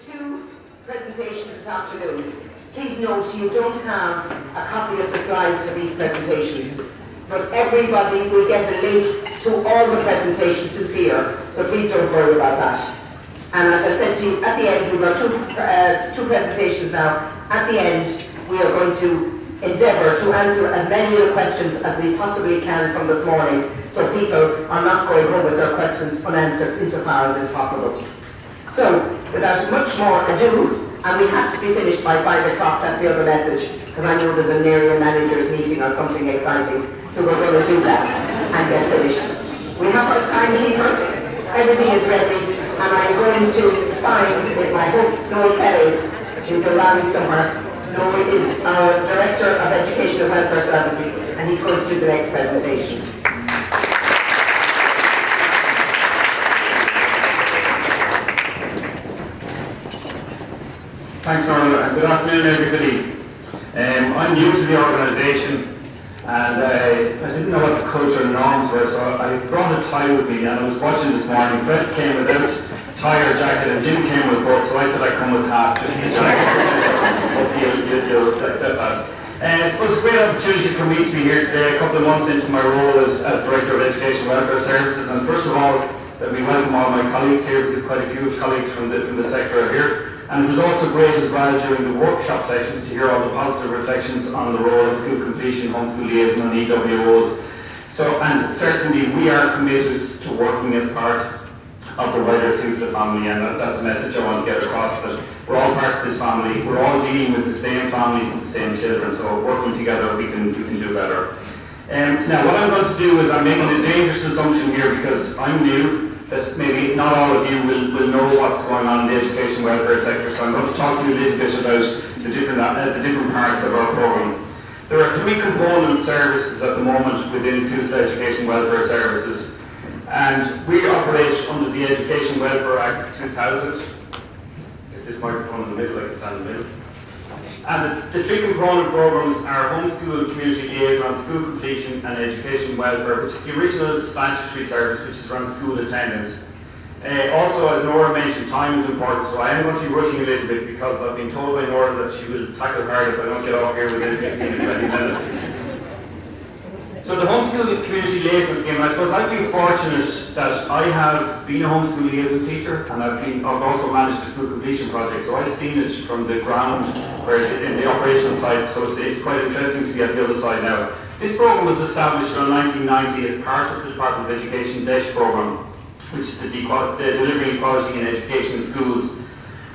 two presentations this afternoon. Please note you don't have a copy of the slides for these presentations, but everybody will get a link to all the presentations who's here, so please don't worry about that. And as I said to you, at the end, we've got two presentations now. At the end, we are going to endeavour to answer as many of the questions as we possibly can from this morning, so people are not going home with their questions unanswered insofar as is possible. So, without much more ado, and we have to be finished by 5 o'clock, that's the other message, because I know there's an area managers meeting or something exciting, so we're going to do that and get finished. We have our timekeeper, everything is ready, and I'm going to find, if I hope, Noel Kelly, who's around somewhere. Noel is our Director of Education and Welfare Services, and he's going to do the next presentation. Thanks, Noel, and good afternoon, everybody. I'm new to the organisation, and I didn't know what the culture and norms were, so I brought a tie with me, and I was watching this morning. Fred came without tie or jacket, and Jim came with both, so I said I'd come with half, just the jacket. Hopefully you'll accept that. I suppose it's a great opportunity for me to be here today, a couple of months into my role as Director of Education and Welfare Services, and first of all, let me welcome all my colleagues here, because quite a few colleagues from the sector are here. And it was also great as well during the workshop sessions to hear all the positive reflections on the role of school completion, homeschool liaison and EWOs. So, and certainly we are committed to working as part of the wider Tuesday family, and that's a message I want to get across, that we're all part of this family, we're all dealing with the same families and the same children, so working together we can do better. Now what I'm going to do is I'm making a dangerous assumption here, because I'm new, that maybe not all of you will know what's going on in the education welfare sector, so I'm going to talk to you a little bit about the different parts of our programme. There are 3 component services at the moment within Tuesday Education Welfare Services, and we operate under the Education Welfare Act of 2000. If this microphone is in the middle, I can stand in the middle. And the 3 component programmes are homeschool, community liaison, school completion and education welfare, which is the original statutory service, which is around school attendance. Also, as Nora mentioned, time is important, so I am going to be rushing a little bit because I've been told by Nora that she will tackle hard if I don't get off here within 15 or 20 minutes. So the homeschool community liaison scheme, I suppose I've been fortunate that I have been a homeschool liaison teacher, and I've also managed the school completion project, so I've seen it from the ground, where in the operational side, so it's quite interesting to be at the other side now. This programme was established in 1990 as part of the Department of Education DESH programme, which is the Delivering Equality in Education in Schools.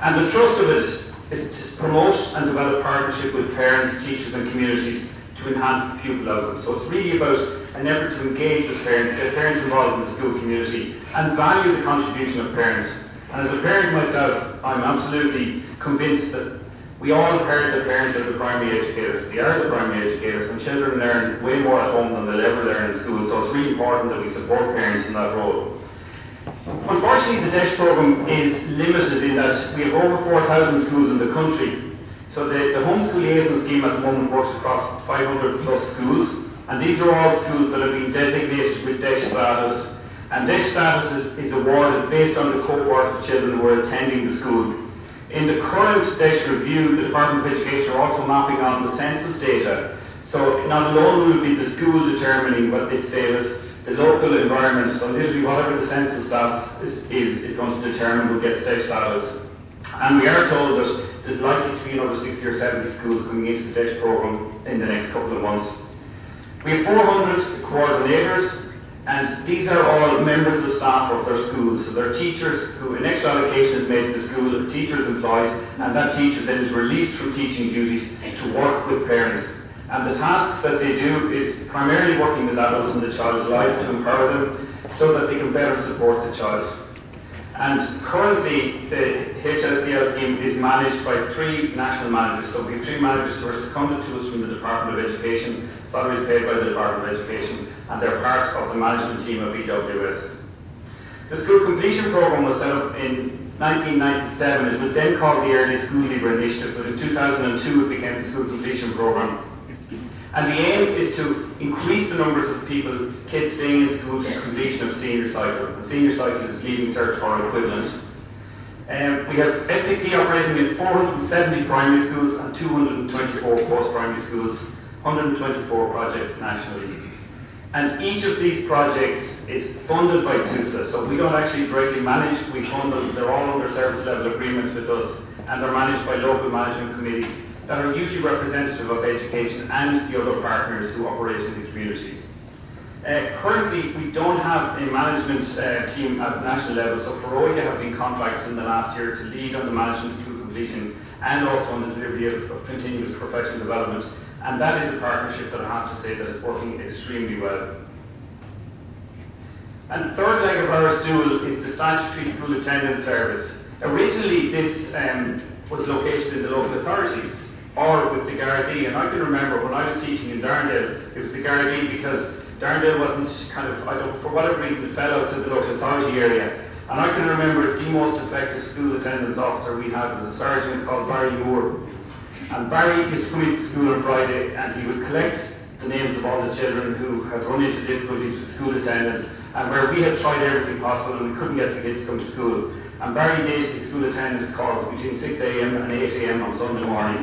And the thrust of it is to promote and develop partnership with parents, teachers and communities to enhance pupil outcomes. So it's really about an effort to engage with parents, get parents involved in the school community and value the contribution of parents. And as a parent myself, I'm absolutely convinced that we all have heard that parents are the primary educators. They are the primary educators, and children learn way more at home than they'll ever learn in school, so it's really important that we support parents in that role. Unfortunately, the DESH programme is limited in that we have over 4,000 schools in the country. So the homeschool liaison scheme at the moment works across 500 plus schools, and these are all schools that have been designated with DESH status, and DESH status is awarded based on the cohort of children who are attending the school. In the current DESH review, the Department of Education are also mapping on the census data, so not alone will it be the school determining what its status, the local environment, so literally whatever the census status is going to determine who gets DESH status. And we are told that there's likely to be another 60 or 70 schools coming into the DESH programme in the next couple of months. We have 400 coordinators, and these are all members of staff of their schools. So they're teachers who an extra allocation is made to the school, a teacher is employed, and that teacher then is released from teaching duties to work with parents. And the tasks that they do is primarily working with adults in the child's life to empower them so that they can better support the child. And currently, the HSCL scheme is managed by 3 national managers. So we have 3 managers who are seconded to us from the Department of Education, salaries paid by the Department of Education, and they're part of the management team of EWS. The school completion programme was set up in 1997. It was then called the Early School Leaver Initiative, but in 2002 it became the school completion programme. And the aim is to increase the numbers of people, kids staying in school to completion of senior cycle. And senior cycle is leaving cert or equivalent. We have SCP operating in 470 primary schools and 224 post-primary schools, 124 projects nationally. And each of these projects is funded by TUSLA, so we don't actually directly manage, we fund them. They're all under service level agreements with us, and they're managed by local management committees that are usually representative of education and the other partners who operate in the community. Currently, we don't have a management team at the national level, so Feroica have been contracted in the last year to lead on the management of school completion and also on the delivery of continuous professional development. And that is a partnership that I have to say that is working extremely well. And the third leg of our stool is the statutory school attendance service. Originally, this was located in the local authorities or with the Gardaí. And I can remember when I was teaching in Darndale, it was the Gardaí because Darndale wasn't for whatever reason, it fell outside the local authority area. And I can remember the most effective school attendance officer we had was a sergeant called Barry Moore. And Barry used to come into school on Friday and he would collect the names of all the children who had run into difficulties with school attendance and where we had tried everything possible and we couldn't get the kids to come to school. And Barry did his school attendance calls between 6 a.m. and 8 a.m. on Sunday morning.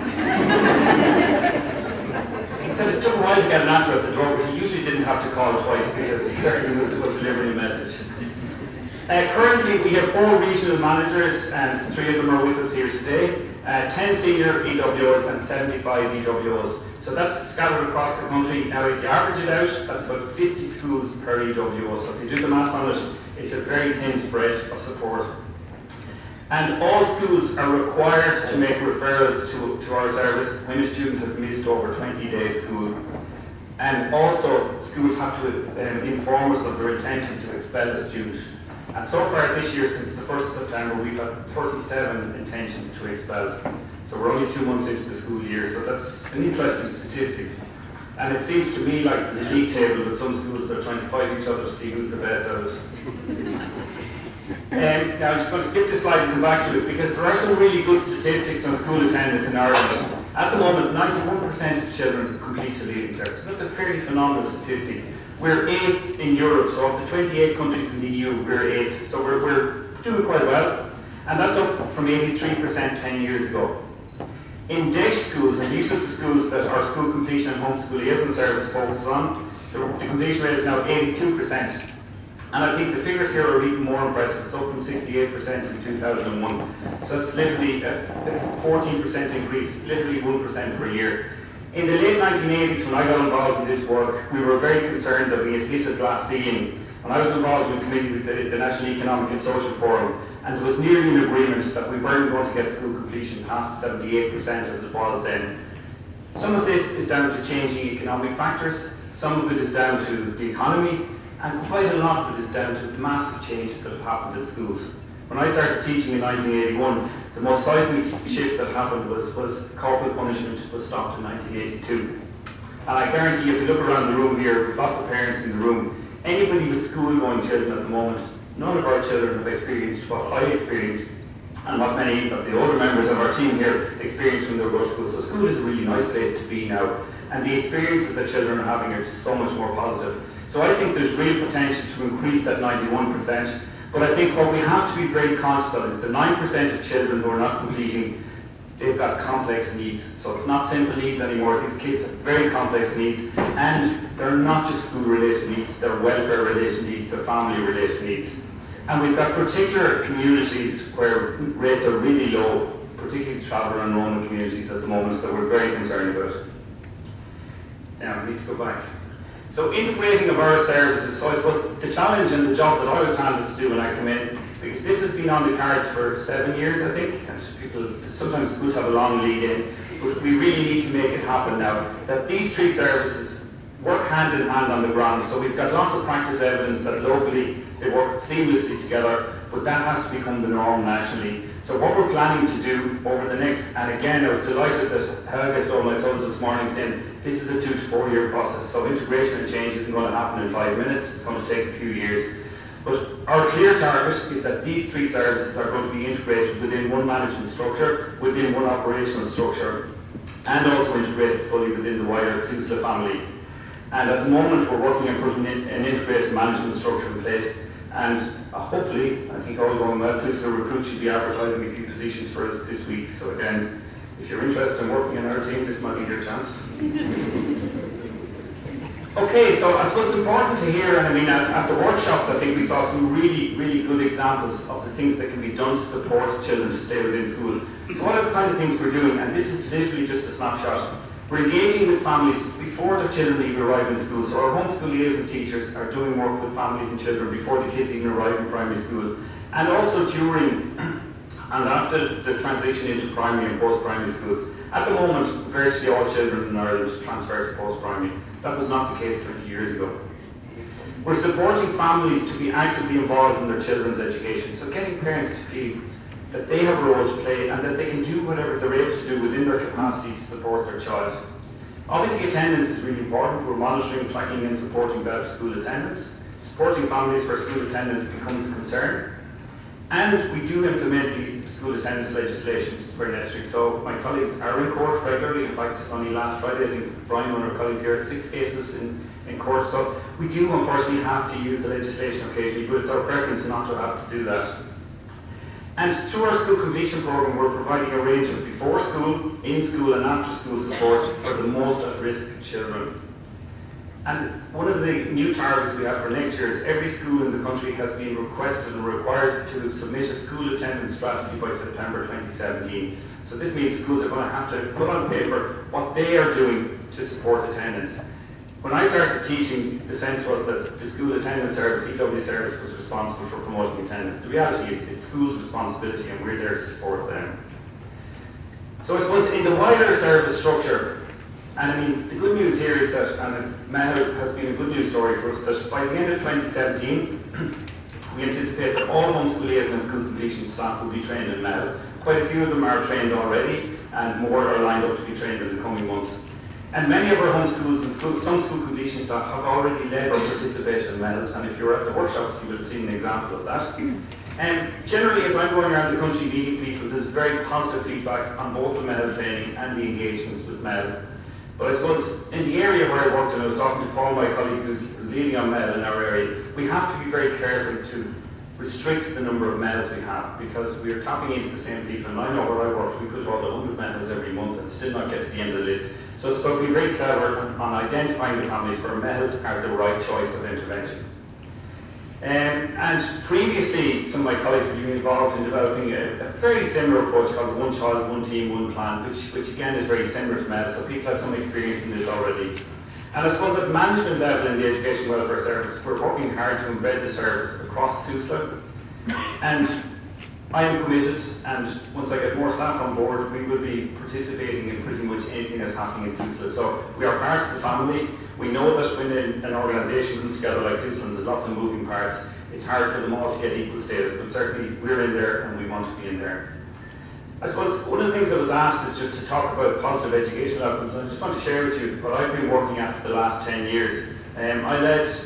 He said it took a while to get an answer at the door, but he usually didn't have to call twice because he certainly was delivering a message. Currently we have 4 regional managers and 3 of them are with us here today. 10 senior EWOs and 75 EWOs. So that's scattered across the country. Now if you average it out, that's about 50 schools per EWO. So if you do the maths on it, it's a very thin spread of support. And all schools are required to make referrals to our service when a student has missed over 20 days school. And also schools have to inform us of their intention to expel a student. And so far this year, since the 1st of September, we've had 37 intentions to expel. So we're only 2 months into the school year, so that's an interesting statistic. And it seems to me like there's a league table with some schools that are trying to fight each other to see who's the best at it. Now I'm just going to skip this slide and come back to it because there are some really good statistics on school attendance in Ireland. At the moment, 91% of children complete the leaving cert. So that's a fairly phenomenal statistic. We're 8th in Europe, so of the 28 countries in the EU, we're 8th. So we're doing quite well. And that's up from 83% 10 years ago. In DESH schools, and these are the schools that our school completion and homeschool liaison service focuses on, the completion rate is now 82%. And I think the figures here are even more impressive. It's up from 68% in 2001. So it's literally a 14% increase, literally 1% per year. In the late 1980s, when I got involved in this work, we were very concerned that we had hit a glass ceiling. And I was involved in a committee with the National Economic and Social Forum, and there was nearly an agreement that we weren't going to get school completion past 78% as it was then. Some of this is down to changing economic factors, some of it is down to the economy, and quite a lot of it is down to the massive changes that have happened in schools. When I started teaching in 1981, the most seismic shift that happened was corporal punishment was stopped in 1982. And I guarantee you, if you look around the room here, with lots of parents in the room, anybody with school-going children at the moment, none of our children have experienced what I experienced and what many of the older members of our team here experienced when they were to school. So school is a really nice place to be now, and the experiences that children are having are just so much more positive. So I think there's real potential to increase that 91%, but I think what we have to be very conscious of is the 9% of children who are not completing, they've got complex needs. So it's not simple needs anymore. These kids have very complex needs, and they're not just school-related needs, they're welfare-related needs, they're family-related needs. And we've got particular communities where rates are really low, particularly traveller and Roman communities at the moment, that we're very concerned about. Now, we need to go back. So integrating of our services, so I suppose the challenge and the job that I was handed to do when I came in, because this has been on the cards for 7 years, I think, and people, sometimes schools have a long lead in, but we really need to make it happen now, that these 3 services work hand in hand on the ground. So we've got lots of practice evidence that locally they work seamlessly together, but that has to become the norm nationally. So what we're planning to do over the next, and again I was delighted that Helga Stone, I told her this morning, saying this is a 2 to 4 year process, so integration and change isn't going to happen in 5 minutes, it's going to take a few years. But our clear target is that these 3 services are going to be integrated within one management structure, within one operational structure, and also integrated fully within the wider TUSLA family. And at the moment we're working on putting an integrated management structure in place, And hopefully, I think all going well, Tusla Recruit should be advertising a few positions for us this week. So again, if you're interested in working in our team, this might be your chance. Okay, so I suppose it's important to hear, and I mean at the workshops I think we saw some really, really good examples of the things that can be done to support children to stay within school. So what are the kind of things we're doing? And this is literally just a snapshot. We're engaging with families before the children even arrive in school. So our homeschool liaison teachers are doing work with families and children before the kids even arrive in primary school. And also during and after the transition into primary and post-primary schools. At the moment, virtually all children in Ireland transfer to post-primary. That was not the case 20 years ago. We're supporting families to be actively involved in their children's education, so getting parents to feel that they have a role to play and that they can do whatever they're able to do within their capacity to support their child. Obviously, attendance is really important. We're monitoring, tracking and supporting better school attendance. Supporting families where school attendance becomes a concern. And we do implement the school attendance legislation where necessary. So my colleagues are in court regularly. In fact, only last Friday, I think Brian, one of our colleagues here, had 6 cases in court. So we do unfortunately have to use the legislation occasionally, but it's our preference not to have to do that. And through our school completion programme, we're providing a range of before school, in school and after school support for the most at-risk children. And one of the new targets we have for next year is every school in the country has been requested and required to submit a school attendance strategy by September 2017. So this means schools are going to have to put on paper what they are doing to support attendance. When I started teaching, the sense was that the school attendance service, EW service, was responsible for promoting attendance. The reality is it's schools' responsibility and we're there to support them. So I suppose in the wider service structure, and I mean, the good news here is that, and Mel has been a good news story for us, that by the end of 2017, we anticipate that all homeschool liaison and school completion staff will be trained in Mel. Quite a few of them are trained already, and more are lined up to be trained in the coming months. And many of our homeschools and some school completion staff have already led or participated in MELs, and if you were at the workshops, you would have seen an example of that. And generally, as I'm going around the country meeting people, there's very positive feedback on both the MEL training and the engagements with MEL. But I suppose in the area where I worked, and I was talking to Paul, my colleague who's leading on MEL in our area, we have to be very careful to restrict the number of MELs we have, because we are tapping into the same people. And I know where I worked, we could hold 100 MELs every month and still not get to the end of the list. So it's about being very clever on identifying the families where MELs are the right choice of intervention. And previously, some of my colleagues were involved in developing a very similar approach called One Child, One Team, One Plan, which again is very similar to MEL, so people have some experience in this already. And I suppose at management level in the Education Welfare Service, we're working hard to embed the service across Tusla. And I am committed, and once I get more staff on board, we will be participating in pretty much anything that's happening in Tusla. So we are part of the family. We know that when an organisation comes together like Tusla, and there's lots of moving parts, it's hard for them all to get equal status, but certainly we're in there and we want to be in there. I suppose one of the things I was asked is just to talk about positive educational outcomes, and I just want to share with you what I've been working at for the last 10 years. I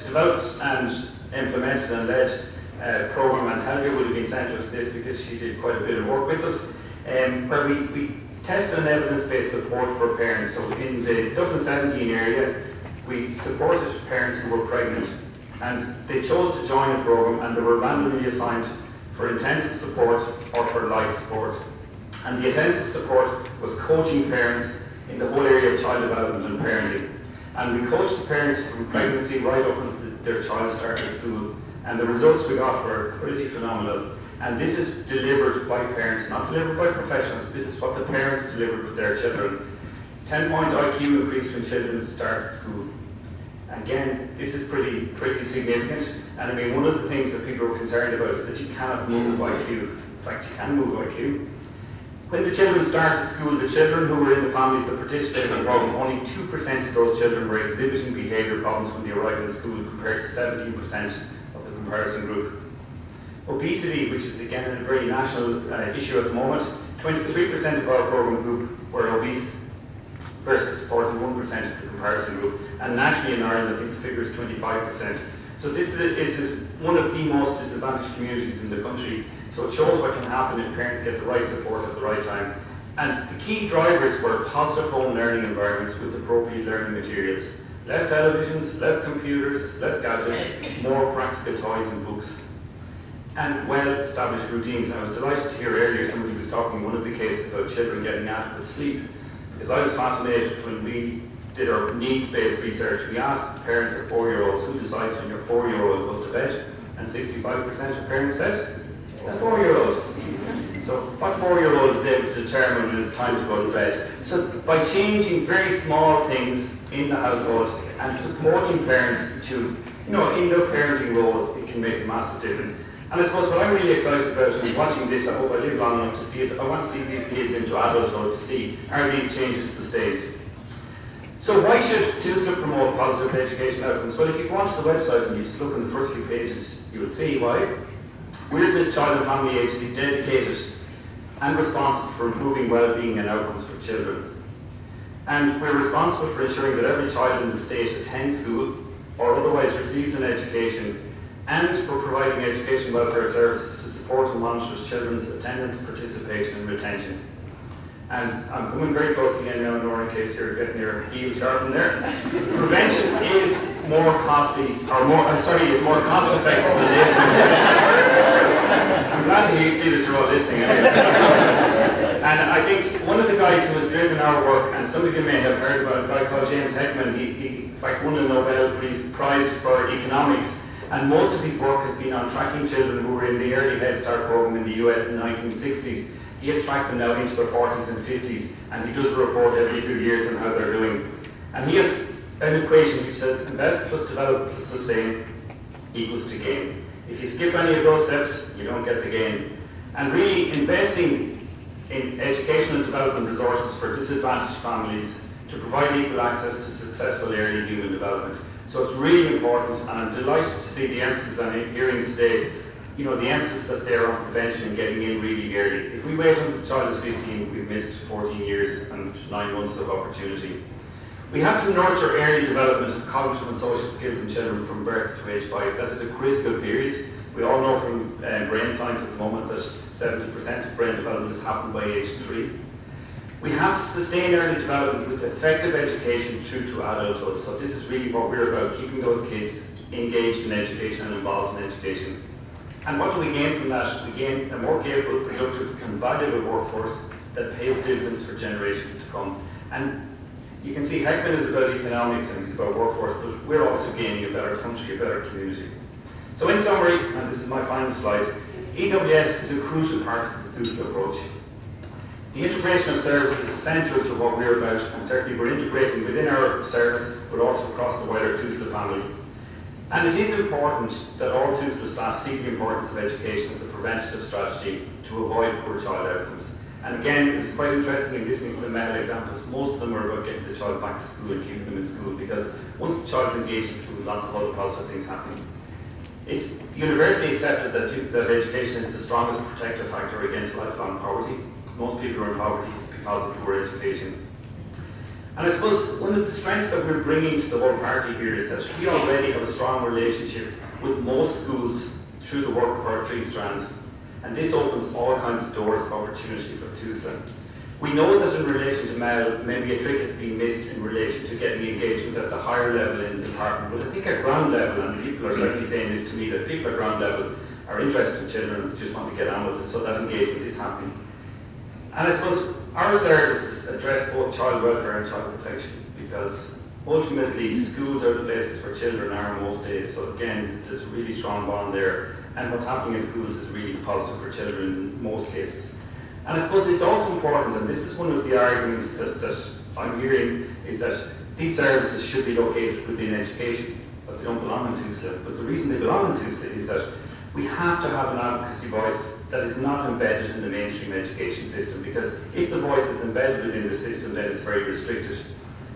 developed and implemented and led a programme, and Helga would have been central to this because she did quite a bit of work with us, where we tested an evidence-based support for parents. So in the Dublin 17 area, we supported parents who were pregnant, and they chose to join a programme, and they were randomly assigned for intensive support or for light support. And the intensive support was coaching parents in the whole area of child development and parenting. And we coached the parents from pregnancy right up until their child started school. And the results we got were pretty phenomenal. And this is delivered by parents, not delivered by professionals. This is what the parents delivered with their children. 10-point IQ increase when children start at school. Again, this is pretty significant. And I mean, one of the things that people are concerned about is that you cannot move IQ. In fact, you can move IQ. When the children start at school, the children who were in the families that participated in the program, only 2% of those children were exhibiting behaviour problems when they arrived in school, compared to 17% of the comparison group. Obesity, which is again a very national issue at the moment, 23% of our program group were obese versus 41% of the comparison group. And nationally in Ireland, I think the figure is 25%. So this is one of the most disadvantaged communities in the country. So it shows what can happen if parents get the right support at the right time. And the key drivers were positive home learning environments with appropriate learning materials. Less televisions, less computers, less gadgets, more practical toys and books. and well-established routines. And I was delighted to hear earlier somebody was talking in one of the cases about children getting adequate sleep, because I was fascinated when we did our needs-based research. We asked parents of 4-year-olds who decides when your 4-year-old goes to bed, and 65% of parents said a 4-year-old. So what 4-year-old is able to determine when it's time to go to bed? So by changing very small things in the household and supporting parents to, in their parenting role, it can make a massive difference. And I suppose what I'm really excited about and watching this, I hope I live long enough to see it, I want to see these kids into adulthood to see, are these changes sustained? So why should TUSLA promote positive education outcomes? Well, if you go onto the website and you just look in the first few pages, you will see why. We're the Child and Family Agency dedicated and responsible for improving well-being and outcomes for children. And we're responsible for ensuring that every child in the state attends school or otherwise receives an education, and for providing education welfare services to support and monitor children's attendance, participation and retention. And I'm coming very close to the end now, Nora, in case you're getting your heels sharpened there. Prevention is more costly, is more cost effective than late intervention. I'm glad to see that you're all listening. And I think one of the guys who has driven our work, and some of you may have heard about a guy called James Heckman, he in fact won a Nobel Prize for economics, and most of his work has been on tracking children who were in the early Head Start program in the US in the 1960s. He has tracked them now into their 40s and 50s, and he does a report every 2 years on how they're doing. And he has an equation which says invest plus develop plus sustain equals to gain. If you skip any of those steps, you don't get the gain. And really investing in education and development resources for disadvantaged families to provide equal access to successful early human development. So it's really important, and I'm delighted to see the emphasis I'm hearing today, the emphasis that's there on prevention and getting in really early. If we wait until the child is 15, we've missed 14 years and 9 months of opportunity. We have to nurture early development of cognitive and social skills in children from birth to age 5. That is a critical period. We all know from brain science at the moment that 70% of brain development is happening by age 3. We have to sustain early development with effective education through to adulthood. So this is really what we're about, keeping those kids engaged in education and involved in education. And what do we gain from that? We gain a more capable, productive and valuable workforce that pays dividends for generations to come. And you can see Heckman is about economics and he's about workforce, but we're also gaining a better country, a better community. So in summary, and this is my final slide, EWS is a crucial part of the TUSLA approach. The integration of services is central to what we're about, and certainly we're integrating within our service, but also across the wider TUSLA family. And it is important that all TUSLA staff see the importance of education as a preventative strategy to avoid poor child outcomes. And again, it's quite interesting in listening to the medical examples, most of them are about getting the child back to school and keeping them in school, because once the child's engaged in school, lots of other positive things happen. It's universally accepted that education is the strongest protective factor against lifelong poverty. Most people are in poverty because of poor education. And I suppose one of the strengths that we're bringing to the whole party here is that we already have a strong relationship with most schools through the work of our 3 strands. And this opens all kinds of doors of opportunity for TUSLA. We know that in relation to Mel, maybe a trick has been missed in relation to getting engagement at the higher level in the department. But I think at ground level, and people are certainly saying this to me, that people at ground level are interested in children and just want to get on with it, so that engagement is happening. And I suppose our services address both child welfare and child protection, because ultimately schools are the places where children are most days. So again, there's a really strong bond there. And what's happening in schools is really positive for children in most cases. And I suppose it's also important, and this is one of the arguments that I'm hearing, is that these services should be located within education, but they don't belong in TUSLA. But the reason they belong in TUSLA is that we have to have an advocacy voice that is not embedded in the mainstream education system, because if the voice is embedded within the system, then it's very restricted.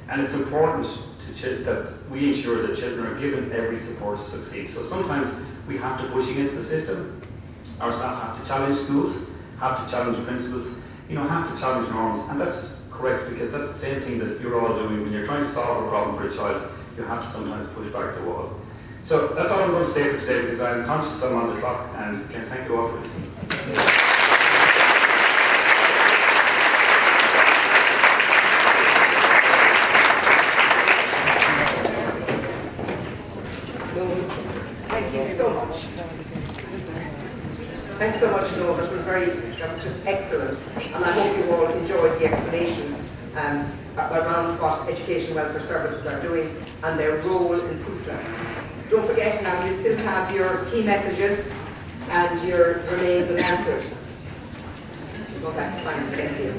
And it's important that we ensure that children are given every support to succeed. So sometimes we have to push against the system. Our staff have to challenge schools, have to challenge principals, have to challenge norms, and that's correct, because that's the same thing that you're all doing when you're trying to solve a problem for a child. You have to sometimes push back the wall. So that's all I'm going to say for today, because I'm conscious I'm on the clock, and can thank you all for listening. Thank you so much. Thanks so much, Noel. That was just excellent. And I hope you all enjoyed the explanation around what Education Welfare Services are doing and their role in PUSLA. Don't forget now, you still have your key messages and your remains unanswered. Go back to find them here.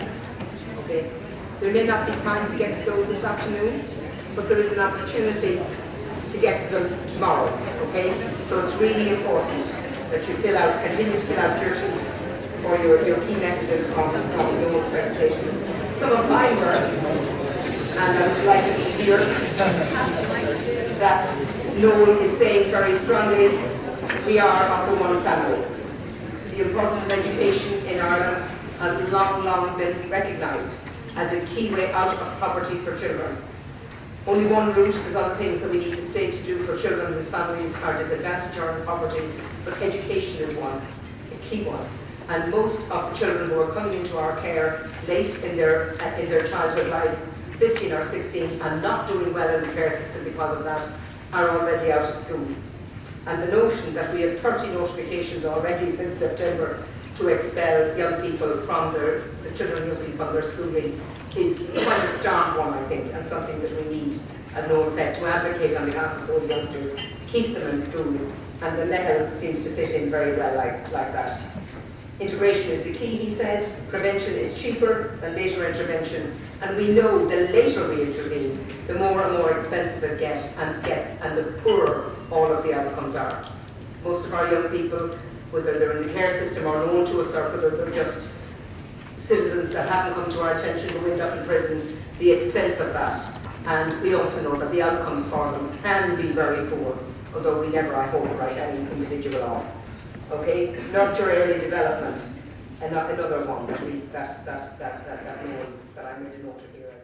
Okay. There may not be time to get to those this afternoon, but there is an opportunity to get to them tomorrow. Okay? So it's really important that you continue to fill out your sheets for your key messages from Noel's presentation. Some of mine were, and I was delighted to hear that Noel is saying very strongly, we are of the one family. The importance of education in Ireland has long been recognised as a key way out of poverty for children. Only one route, there's other things that we need the state to do for children whose families are disadvantaged or in poverty, but education is one, a key one. And most of the children who are coming into our care late in their childhood life, 15 or 16, and not doing well in the care system because of that, are already out of school. And the notion that we have 30 notifications already since September to expel young people from the children and young people from their schooling is quite a stark one, I think, and something that we need, as Noel said, to advocate on behalf of those youngsters, keep them in school. And the MEHL seems to fit in very well like that. Integration is the key, he said. Prevention is cheaper than later intervention. And we know the later we intervene, the more and more expensive it gets, and the poorer all of the outcomes are. Most of our young people, whether they're in the care system or known to us, or whether they're just citizens that haven't come to our attention who end up in prison, the expense of that. And we also know that the outcomes for them can be very poor, although we never, I hope, write any individual off. Okay, nurture early development, and another one that I made a note of here as